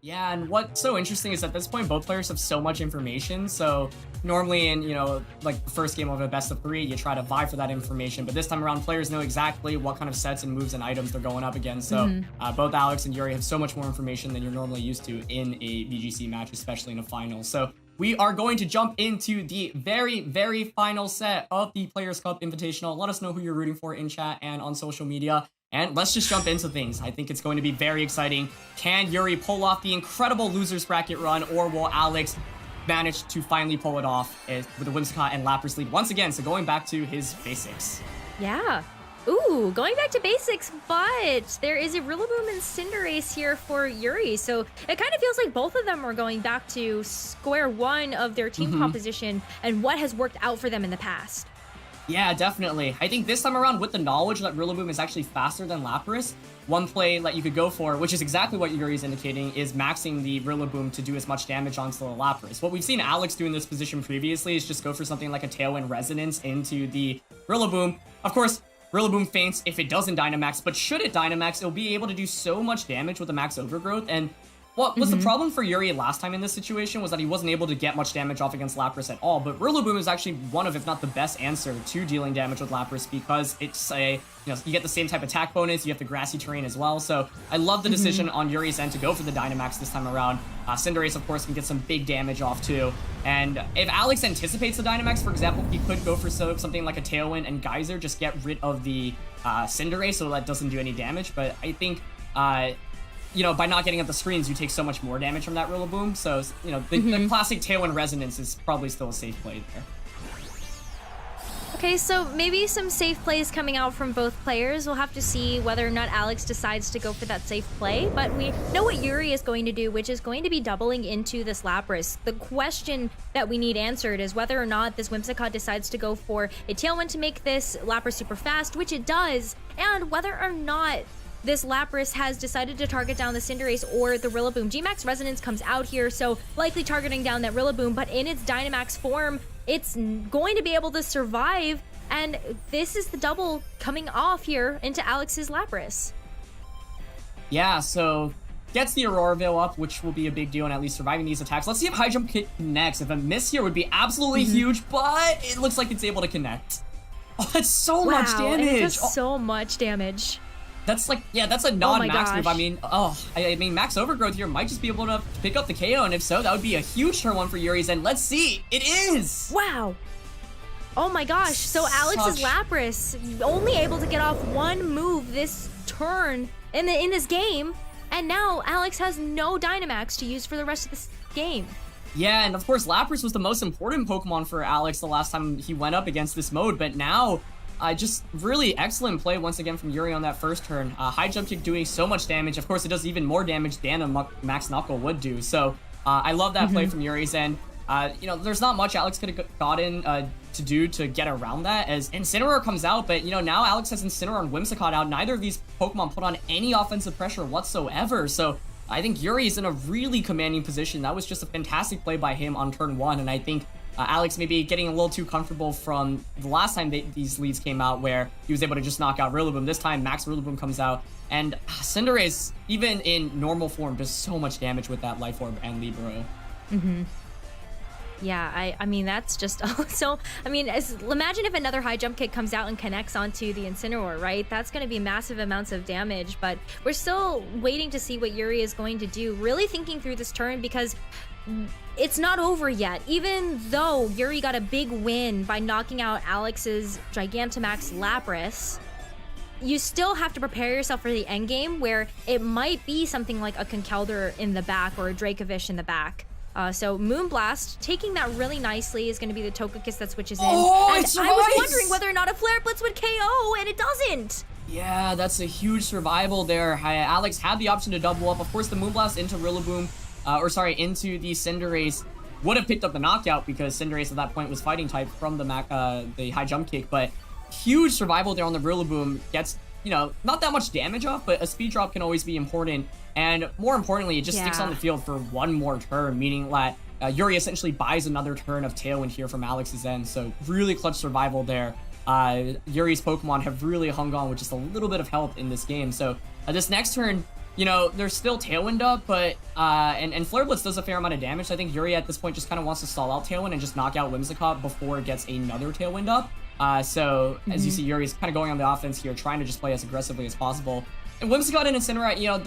Yeah, and what's so interesting is at this point, both players have so much information. So normally in, like the first game of a best of three, you try to vie for that information. But this time around, players know exactly what kind of sets and moves and items they're going up against. So both Alex and Yuri have so much more information than you're normally used to in a VGC match, especially in a final. So we are going to jump into the very, very final set of the Players Cup Invitational. Let us know who you're rooting for in chat and on social media. And let's just jump into things. I think it's going to be very exciting. Can Yuri pull off the incredible losers bracket run, or will Alex manage to finally pull it off with the Whimsicott and Lapras lead once again? So going back to his basics. Yeah. Ooh, going back to basics, but there is a Rillaboom and Cinderace here for Yuri. So it kind of feels like both of them are going back to square one of their team composition and what has worked out for them in the past. Yeah, definitely. I think this time around, with the knowledge that Rillaboom is actually faster than Lapras, one play that you could go for, which is exactly what Yuri is indicating, is maxing the Rillaboom to do as much damage onto the Lapras. What we've seen Alex do in this position previously is just go for something like a Tailwind Resonance into the Rillaboom. Of course, Rillaboom faints if it doesn't Dynamax, but should it Dynamax, it'll be able to do so much damage with the Max Overgrowth. And what was the problem for Yuri last time in this situation was that he wasn't able to get much damage off against Lapras at all, but Rillaboom is actually one of, if not the best answer to dealing damage with Lapras, because it's you get the same type attack bonus, you have the grassy terrain as well. So I love the decision on Yuri's end to go for the Dynamax this time around. Cinderace, of course, can get some big damage off too. And if Alex anticipates the Dynamax, for example, he could go for something like a Tailwind and Geyser, just get rid of the Cinderace so that doesn't do any damage. But I think by not getting up the screens, you take so much more damage from that Rillaboom. So, the classic Tailwind Resonance is probably still a safe play there. Okay, so maybe some safe plays coming out from both players. We'll have to see whether or not Alex decides to go for that safe play. But we know what Yuri is going to do, which is going to be doubling into this Lapras. The question that we need answered is whether or not this Whimsicott decides to go for a Tailwind to make this Lapras super fast, which it does, and whether or not this Lapras has decided to target down the Cinderace or the Rillaboom. G-Max Resonance comes out here, so likely targeting down that Rillaboom, but in its Dynamax form, it's going to be able to survive, and this is the double coming off here into Alex's Lapras. Yeah, so gets the Aurora Veil up, which will be a big deal in at least surviving these attacks. Let's see if High Jump connects. If a miss here would be absolutely huge, but it looks like it's able to connect. Oh, that's so much damage. And it does so much damage. That's that's a non-max move. I mean, Max Overgrowth here might just be able to pick up the KO, and if so, that would be a huge turn one for Yuri's end. Let's see. It is! Wow. Oh my gosh. So Alex's Lapras only able to get off one move this turn in this game, and now Alex has no Dynamax to use for the rest of this game. Yeah, and of course, Lapras was the most important Pokemon for Alex the last time he went up against this mode, but now just really excellent play once again from Yuri on that first turn. High Jump Kick doing so much damage. Of course, it does even more damage than a Max Knuckle would do. So I love that play from Yuri's end. There's not much Alex could have gotten to do to get around that, as Incineroar comes out, but now Alex has Incineroar and Whimsicott out. Neither of these Pokemon put on any offensive pressure whatsoever. So I think Yuri is in a really commanding position. That was just a fantastic play by him on turn one, and I think Alex may be getting a little too comfortable from the last time these leads came out, where he was able to just knock out Rillaboom. This time, Max Rillaboom comes out, and Cinderace, even in normal form, does so much damage with that Life Orb and Libero. Yeah, I mean, that's just so. I mean, imagine if another High Jump Kick comes out and connects onto the Incineroar, right? That's going to be massive amounts of damage, but we're still waiting to see what Yuri is going to do. Really thinking through this turn, because it's not over yet. Even though Yuri got a big win by knocking out Alex's Gigantamax Lapras, you still have to prepare yourself for the end game, where it might be something like a Conkeldurr in the back or a Dracovish in the back. So Moonblast, taking that really nicely, is going to be the Togekiss that switches in. Oh, and it's I was wondering whether or not a Flare Blitz would KO, and it doesn't. Yeah, that's a huge survival there. Alex had the option to double up. Of course, the Moonblast into Rillaboom, into the Cinderace would have picked up the knockout, because Cinderace at that point was fighting type from the High Jump Kick, but huge survival there on the Rillaboom. Gets, not that much damage off, but a speed drop can always be important. And more importantly, it just sticks on the field for one more turn, meaning that Yuri essentially buys another turn of Tailwind here from Alex's end. So really clutch survival there. Yuri's Pokemon have really hung on with just a little bit of health in this game. So this next turn, you know, there's still Tailwind up, but, and Flare Blitz does a fair amount of damage. So I think Yuri at this point just kind of wants to stall out Tailwind and just knock out Whimsicott before it gets another Tailwind up. So as you see, Yuri's kind of going on the offense here, trying to just play as aggressively as possible. And Whimsicott and Incinerate, you know,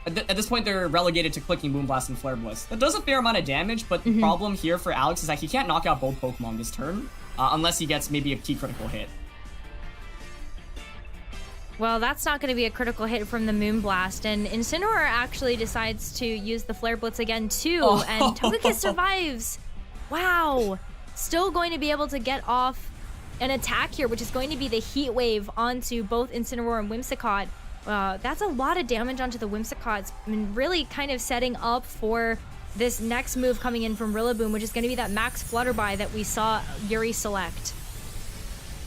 at this point, they're relegated to clicking Moonblast and Flare Blitz. That does a fair amount of damage, but the problem here for Alex is that he can't knock out both Pokemon this turn, unless he gets maybe a key critical hit. Well, that's not going to be a critical hit from the Moonblast, and Incineroar actually decides to use the Flare Blitz again, too, and Togekiss survives. Wow. Still going to be able to get off an attack here, which is going to be the Heat Wave onto both Incineroar and Whimsicott. That's a lot of damage onto the Whimsicott, and really kind of setting up for this next move coming in from Rillaboom, which is going to be that Max Flutterby that we saw Yuri select.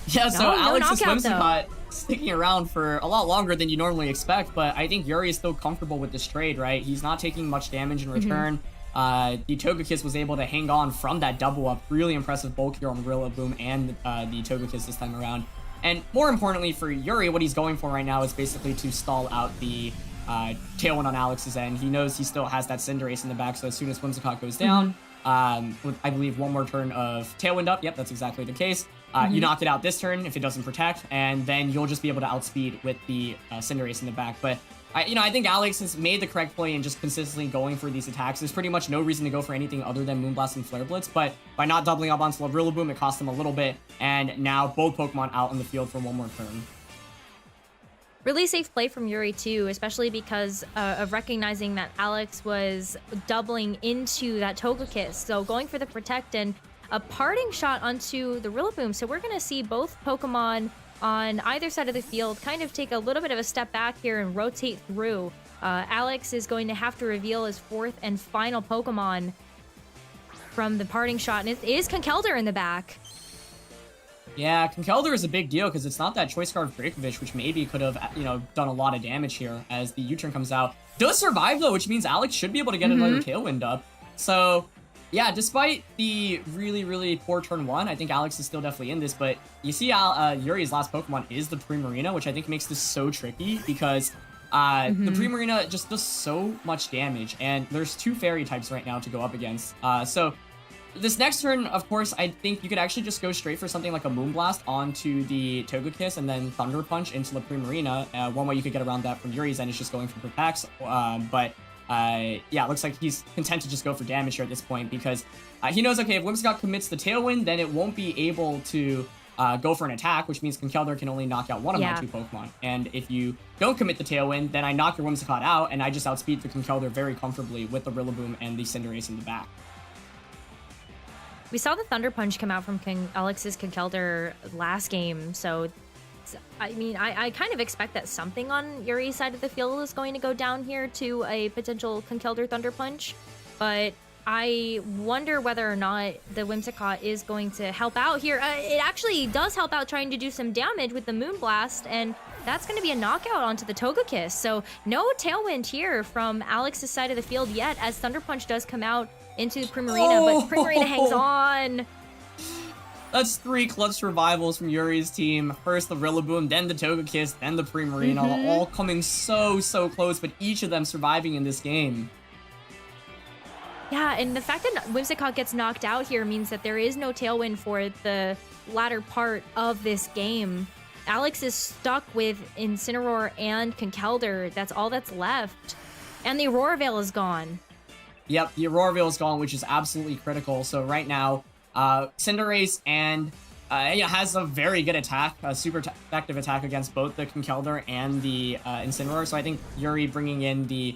Yeah, so Alex's Whimsicott sticking around for a lot longer than you normally expect, but I think Yuri is still comfortable with this trade, right? He's not taking much damage in return. The Togekiss was able to hang on from that double up. Really impressive bulk here on Rillaboom and the Togekiss this time around. And more importantly for Yuri, what he's going for right now is basically to stall out the Tailwind on Alex's end. He knows he still has that Cinderace in the back, so as soon as Whimsicott goes down, with, I believe, one more turn of Tailwind up, yep, that's exactly the case. You knock it out this turn if it doesn't protect, and then you'll just be able to outspeed with the Cinderace in the back. But I think Alex has made the correct play in just consistently going for these attacks. There's pretty much no reason to go for anything other than Moonblast and Flare Blitz, but by not doubling up onto Rillaboom, it cost him a little bit, and now both Pokemon out on the field for one more turn. Really safe play from Yuri, too, especially because of recognizing that Alex was doubling into that Togekiss. So going for the Protect and a parting shot onto the Rillaboom. So we're going to see both Pokemon on either side of the field kind of take a little bit of a step back here and rotate through. Alex is going to have to reveal his fourth and final Pokemon from the parting shot, and it is Conkeldurr in the back. Yeah, Conkeldurr is a big deal because it's not that Choice Scarf Dracovish, which maybe could have, done a lot of damage here as the U-turn comes out. Does survive, though, which means Alex should be able to get another Tailwind up. So, yeah, despite the really, really poor turn one, I think Alex is still definitely in this, but you see Yuri's last Pokemon is the Primarina, which I think makes this so tricky because the Primarina just does so much damage, and there's two Fairy types right now to go up against. So this next turn, of course, I think you could actually just go straight for something like a Moonblast onto the Togekiss and then Thunder Punch into the Primarina. One way you could get around that from Yuri's end is just going for attacks, but yeah, it looks like he's content to just go for damage here at this point because he knows, okay, if Whimsicott commits the Tailwind, then it won't be able to go for an attack, which means Conkeldurr can only knock out one of my two Pokemon. And if you don't commit the Tailwind, then I knock your Whimsicott out, and I just outspeed the Conkeldurr very comfortably with the Rillaboom and the Cinderace in the back. We saw the Thunder Punch come out from Alex's Conkeldurr last game, so I mean, I kind of expect that something on Yuri's side of the field is going to go down here to a potential Conkeldurr Thunder Punch, but I wonder whether or not the Whimsicott is going to help out here. It actually does help out trying to do some damage with the Moonblast, and that's going to be a knockout onto the Togekiss. So no Tailwind here from Alex's side of the field yet, as Thunder Punch does come out into Primarina, but Primarina hangs on. That's three clutch survivals from Yuri's team. First the Rillaboom, then the Togekiss, then the Primarina, all coming so close, but each of them surviving in this game. Yeah, and the fact that Whimsicott gets knocked out here means that there is no Tailwind for the latter part of this game. Alex is stuck with Incineroar and Conkeldurr. That's all that's left. And the Aurora Veil is gone. Yep, the Aurora Veil is gone, which is absolutely critical. So right now, Cinderace and has a very good attack, a super effective attack against both the Conkeldurr and the Incineroar. So I think Yuri bringing in the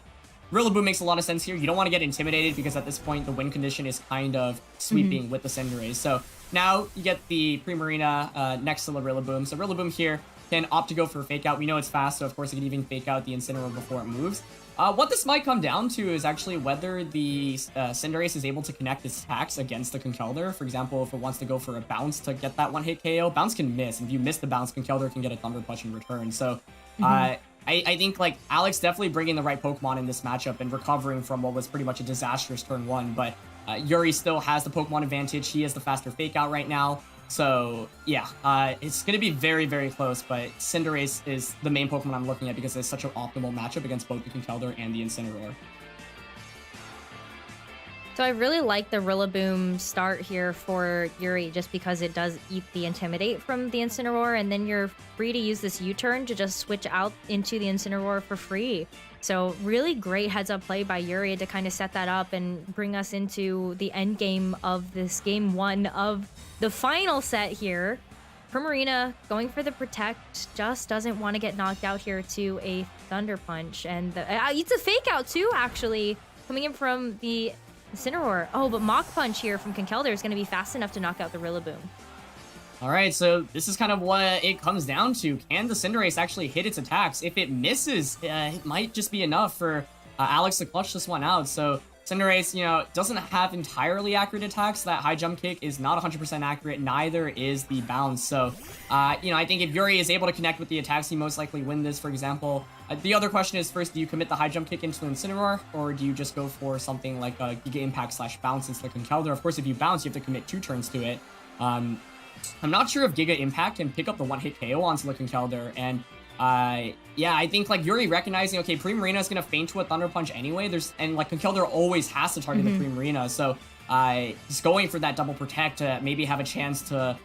Rillaboom makes a lot of sense here. You don't want to get intimidated because at this point the win condition is kind of sweeping with the Cinderace. So now you get the Primarina next to the Rillaboom. So Rillaboom here can opt to go for a Fake Out. We know it's fast, so of course it can even Fake Out the Incineroar before it moves. What this might come down to is actually whether the Cinderace is able to connect its attacks against the Conkeldurr. For example, if it wants to go for a Bounce to get that one-hit KO, Bounce can miss. If you miss the Bounce, Conkeldurr can get a Thunder Punch in return. So I think like Alex definitely bringing the right Pokemon in this matchup and recovering from what was pretty much a disastrous turn one, but Yuri still has the Pokemon advantage. He has the faster Fake Out right now. So yeah, it's going to be very, very close, but Cinderace is the main Pokemon I'm looking at because it's such an optimal matchup against both the Conkeldurr and the Incineroar. So I really like the Rillaboom start here for Yuri just because it does eat the Intimidate from the Incineroar, and then you're free to use this U-turn to just switch out into the Incineroar for free. So really great heads-up play by Yuri to kind of set that up and bring us into the end game of this game 1 of the final set here. Primarina going for the Protect, just doesn't want to get knocked out here to a Thunder Punch. And it's a fake out too, actually, coming in from the Incineroar. Oh, but Mach Punch here from Conkeldurr is going to be fast enough to knock out the Rillaboom. All right, so this is kind of what it comes down to. Can the Cinderace actually hit its attacks? If it misses, it might just be enough for Alex to clutch this one out. So Cinderace, doesn't have entirely accurate attacks. That high jump kick is not 100% accurate. Neither is the bounce. So, I think if Yuri is able to connect with the attacks, he most likely win this, for example. The other question is, first, do you commit the high jump kick into the Incineroar, or do you just go for something like a Giga Impact / bounce into the Conkeldurr? Of course, if you bounce, you have to commit 2 turns to it. I'm not sure if Giga Impact can pick up the one-hit KO onto the Conkeldurr, and I think like Yuri recognizing, okay, Primarina is gonna feint to a Thunder Punch anyway. And like Conkeldurr always has to target the Primarina, so he's going for that double protect to maybe have a chance to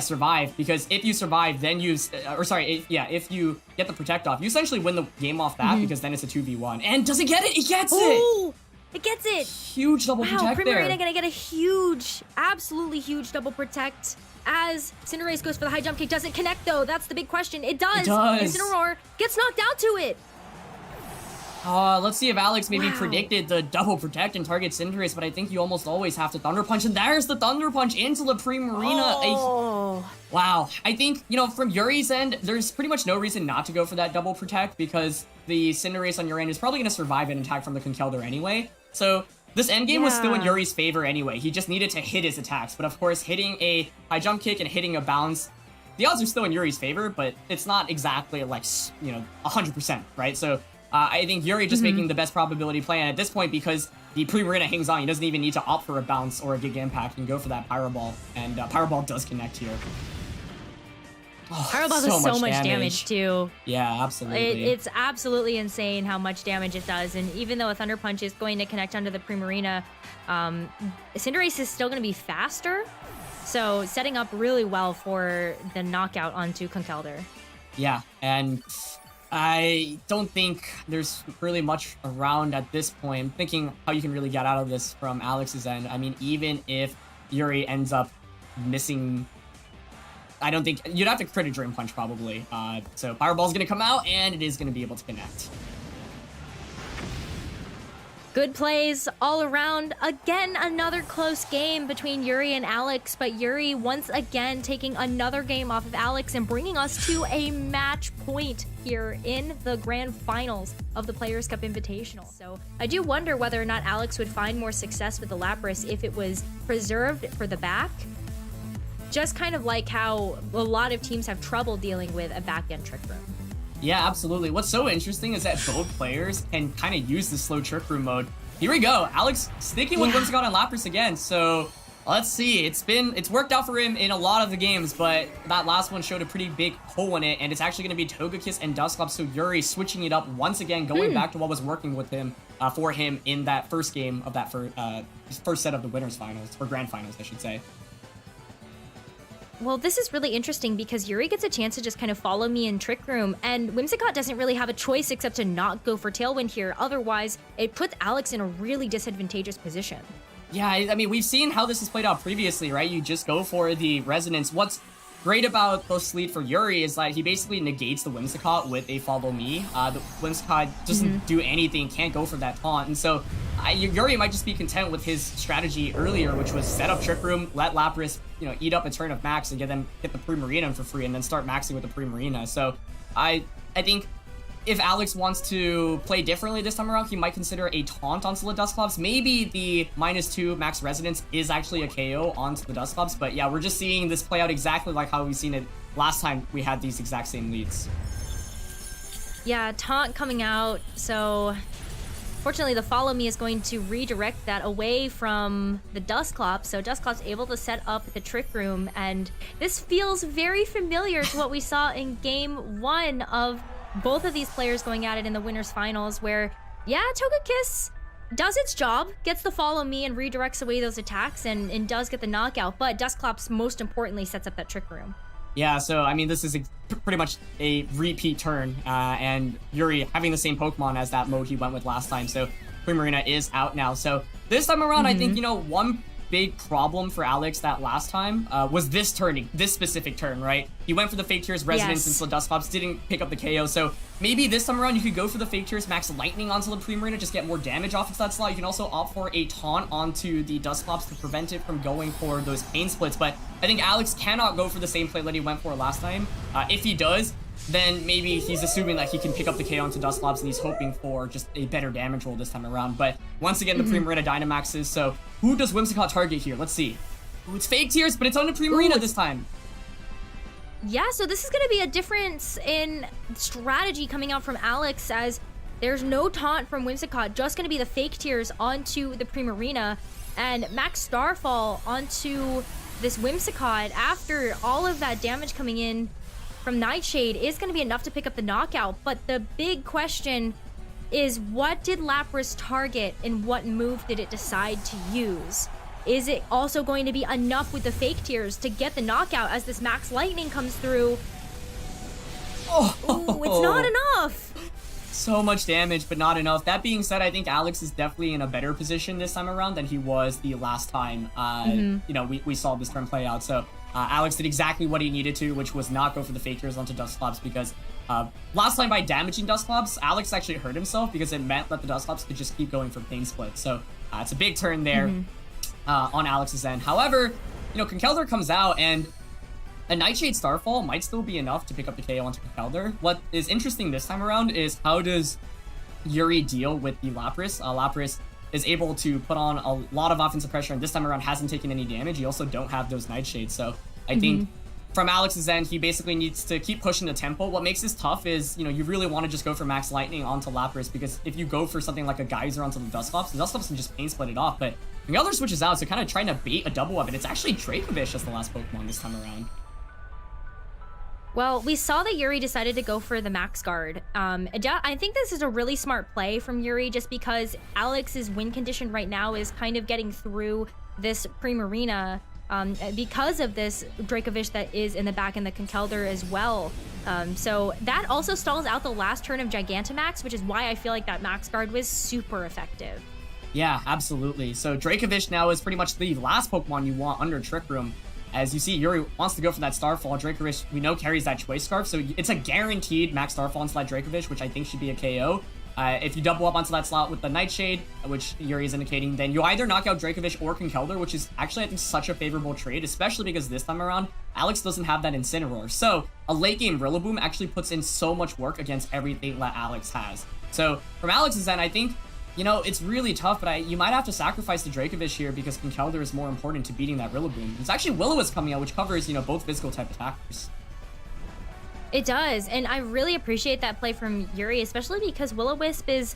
survive. Because if you survive, then if you get the protect off, you essentially win the game off that because then it's a 2v1. And does it get it? It gets it. It gets it! Huge double protect there. Primarina gonna get a huge, absolutely huge double protect as Cinderace goes for the high jump kick. Doesn't connect though, that's the big question. It does! It does. Incineroar gets knocked out to it! Let's see if Alex maybe predicted the double protect and target Cinderace, but I think you almost always have to Thunder Punch, and there's the Thunder Punch into the Primarina. Wow. I think, from Yuri's end, there's pretty much no reason not to go for that double protect because the Cinderace on your end is probably going to survive an attack from the Conkeldurr anyway. So this endgame was still in Yuri's favor anyway. He just needed to hit his attacks. But of course, hitting a high jump kick and hitting a bounce, the odds are still in Yuri's favor, but it's not exactly like, 100%, right? So I think Yuri just making the best probability play. And at this point, because the Primarina hangs on, he doesn't even need to opt for a bounce or a Giga Impact and go for that Pyro Ball. And Pyro Ball does connect here. Pyro Ball does so much damage too. Yeah, absolutely. It's absolutely insane how much damage it does. And even though a Thunder Punch is going to connect onto the Primarina, Cinderace is still going to be faster. So setting up really well for the knockout onto Conkeldurr. Yeah, and I don't think there's really much around at this point. I'm thinking how you can really get out of this from Alex's end. I mean, even if Yuri ends up missing, I don't think you'd have to crit a Dream Punch probably. So Fireball's gonna come out and it is gonna be able to connect. Good plays all around. Again, another close game between Yuri and Alex, but Yuri once again taking another game off of Alex and bringing us to a match point here in the grand finals of the Players' Cup Invitational. So I do wonder whether or not Alex would find more success with the Lapras if it was preserved for the back. Just kind of like how a lot of teams have trouble dealing with a back-end Trick Room. Yeah, absolutely. What's so interesting is that both players can kind of use the slow Trick Room mode. Here we go. Alex sticking with Whimsicott and Lapras again. So let's see. It's worked out for him in a lot of the games, but that last one showed a pretty big hole in it, and it's actually going to be Togekiss and Dusclops. So Yuri switching it up once again, going back to what was working with him for him in that first game of that first set of the winners finals, or grand finals, I should say. Well, this is really interesting because Yuri gets a chance to just kind of follow me in Trick Room, and Whimsicott doesn't really have a choice except to not go for Tailwind here. Otherwise, it puts Alex in a really disadvantageous position. Yeah, I mean, we've seen how this has played out previously, right? You just go for the Resonance. What's great about the Sleet for Yuri is that he basically negates the Whimsicott with a Follow Me. The Whimsicott doesn't do anything, can't go for that taunt, and so Yuri might just be content with his strategy earlier, which was set up Trick Room, let Lapras, eat up a turn of max and get the Primarina for free, and then start maxing with the Primarina. So I think if Alex wants to play differently this time around, he might consider a taunt onto the Dusclops. Maybe the -2 max Resonance is actually a KO onto the Dusclops, but yeah, we're just seeing this play out exactly like how we've seen it last time we had these exact same leads. Yeah, taunt coming out, so Fortunately, the follow me is going to redirect that away from the Dusclops, so Dusclops able to set up the Trick Room, and this feels very familiar to what we saw in game 1 of both of these players going at it in the winners finals, where, yeah, Togekiss does its job, gets the follow me and redirects away those attacks, and does get the knockout, but Dusclops most importantly sets up that Trick Room. Yeah, so I mean, this is pretty much a repeat turn, and Yuri having the same Pokemon as that mode he went with last time, so Primarina is out now. So this time around, I think, you know, one big problem for Alex that last time was this specific turn, right? He went for the Fake Tears Resonance, and so Dusclops didn't pick up the KO, so maybe this time around you could go for the Fake Tears, max Lightning onto the Primarina, just get more damage off of that slot. You can also opt for a Taunt onto the Dusclops to prevent it from going for those Pain Splits, but I think Alex cannot go for the same play that he went for last time. If he does, then maybe he's assuming that he can pick up the KO onto Dusclops, and he's hoping for just a better damage roll this time around. But once again, the Primarina Dynamaxes, so who does Whimsicott target here? Let's see. Ooh, it's Fake Tears, but it's on the Primarina this time. Yeah, so this is going to be a difference in strategy coming out from Alex, as there's no taunt from Whimsicott, just going to be the Fake Tears onto the Primarina, and Max Starfall onto this Whimsicott after all of that damage coming in from Nightshade is going to be enough to pick up the knockout. But the big question is, what did Lapras target and what move did it decide to use? Is it also going to be enough with the Fake Tears to get the knockout as this Max Lightning comes through? Ooh, it's not enough. So much damage, but not enough. That being said, I think Alex is definitely in a better position this time around than he was the last time, you know, we saw this turn play out. So Alex did exactly what he needed to, which was not go for the Fake Tears onto Dusclops, because last time by damaging Dusclops, Alex actually hurt himself because it meant that the Dusclops could just keep going for Pain Split. So it's a big turn there on Alex's end. However, you know, Conkeldurr comes out, and a Nightshade Starfall might still be enough to pick up the KO onto Conkeldurr. What is interesting this time around is how does Yuri deal with the Lapras? Lapras is able to put on a lot of offensive pressure, and this time around hasn't taken any damage. You also don't have those Nightshades, so I think from Alex's end, he basically needs to keep pushing the tempo. What makes this tough is, you know, you really want to just go for Max Lightning onto Lapras, because if you go for something like a Geyser onto the Dusclops can just Pain Split it off, but Conkeldurr switches out, so kind of trying to bait a double up, and it's actually Dracovish as the last Pokemon this time around. Well, we saw that Yuri decided to go for the Max Guard. I think this is a really smart play from Yuri, just because Alex's win condition right now is kind of getting through this Primarina because of this Dracovish that is in the back and the Conkeldurr as well. So that also stalls out the last turn of Gigantamax, which is why I feel like that Max Guard was super effective. Yeah, absolutely. So Dracovish now is pretty much the last Pokemon you want under Trick Room. As you see, Yuri wants to go for that Starfall. Dracovish, we know, carries that Choice Scarf, so it's a guaranteed Max Starfall onto that Dracovish, which I think should be a KO. If you double up onto that slot with the Nightshade, which Yuri is indicating, then you either knock out Dracovish or Conkeldurr, which is actually, I think, such a favorable trade, especially because this time around, Alex doesn't have that Incineroar. So a late game Rillaboom actually puts in so much work against everything that Alex has. So from Alex's end, I think, you know, it's really tough, but you might have to sacrifice the Dracovish here because Conkeldurr is more important to beating that Rillaboom. It's actually Will-O-Wisp coming out, which covers, you know, both physical type attackers. It does, and I really appreciate that play from Yuri, especially because Will-O-Wisp is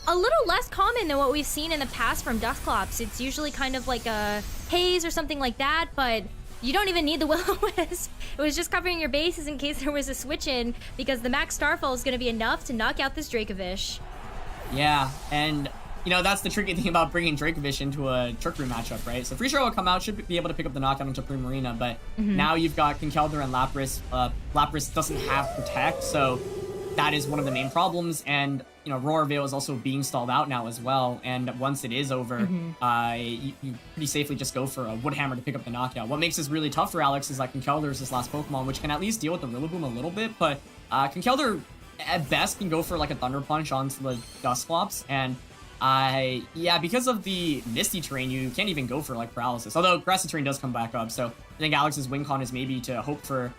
a little less common than what we've seen in the past from Dusclops. It's usually kind of like a Haze or something like that, but you don't even need the Will-O-Wisp. It was just covering your bases in case there was a switch in, because the Max Starfall is going to be enough to knock out this Dracovish. Yeah, and, you know, that's the tricky thing about bringing Dracovish into a Trick Room matchup, right? So Free Throw will come out, should be able to pick up the knockout into Primarina, but now you've got Conkeldurr and Lapras. Lapras doesn't have Protect, so that is one of the main problems, and, you know, Roar Veil is also being stalled out now as well, and once it is over, you pretty safely just go for a Wood Hammer to pick up the knockout. What makes this really tough for Alex is that Conkeldurr is his last Pokemon, which can at least deal with the Rillaboom a little bit, but Conkeldurr at best can go for like a Thunder Punch onto the Dusclops, and yeah, because of the Misty terrain, you can't even go for like Paralysis, although Grassy terrain does come back up, so I think Alex's win con is maybe to hope for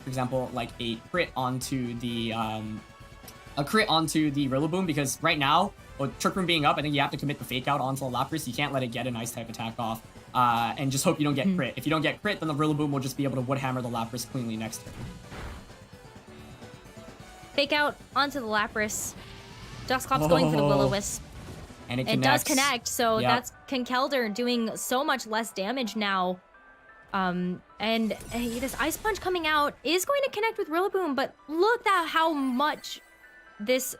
example, like a crit onto the Rillaboom, because right now, with Trick Room being up, I think you have to commit the Fake Out onto the Lapras. You can't let it get an Ice type attack off, and just hope you don't get crit. If you don't get crit, then the Rillaboom will just be able to Wood Hammer the Lapras cleanly next turn. Fake Out onto the Lapras. Dusclops going for the Will-O-Wisp. And it does connect, so Yep. that's Conkeldurr doing so much less damage now. And this Ice Punch coming out is going to connect with Rillaboom, but look at how much this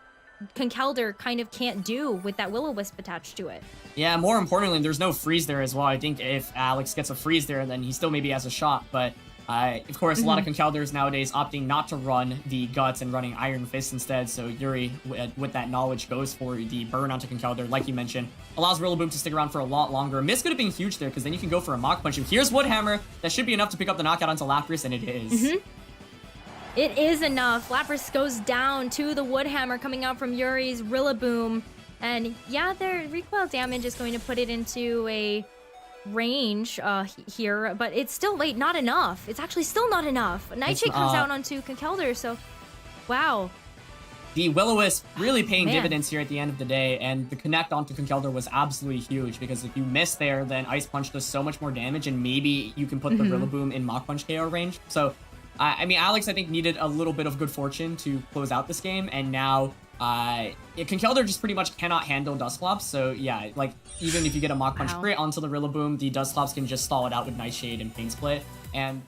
Conkeldurr kind of can't do with that Will-O-Wisp attached to it. Yeah, more importantly, there's no freeze there as well. I think if Alex gets a freeze there, then he still maybe has a shot, but of course, a lot of Conkeldurrs nowadays opting not to run the Guts and running Iron Fist instead, so Yuri, with that knowledge, goes for the burn onto Conkeldurr, like you mentioned. Allows Rillaboom to stick around for a lot longer. Miss could have been huge there, because then you can go for a Mach Punch. And here's Woodhammer. That should be enough to pick up the knockout onto Lapras, and it is. It is enough. Lapras goes down to the Woodhammer coming out from Yuri's Rillaboom. And yeah, their recoil damage is going to put it into a range here, but it's still, wait, not enough. It's actually still not enough. Nightshade comes out onto Conkeldurr, so wow. The Will-O-Wisp really paying dividends here at the end of the day, and the connect onto Conkeldurr was absolutely huge, because if you miss there, then Ice Punch does so much more damage, and maybe you can put the Rillaboom in Mach Punch KO range. So, I mean, Alex, I think, needed a little bit of good fortune to close out this game, and now Conkeldurr just pretty much cannot handle Dusclops, so yeah, like, even if you get a Mach Punch crit onto the Rillaboom, the Dusclops can just stall it out with Nightshade and Pain Split, and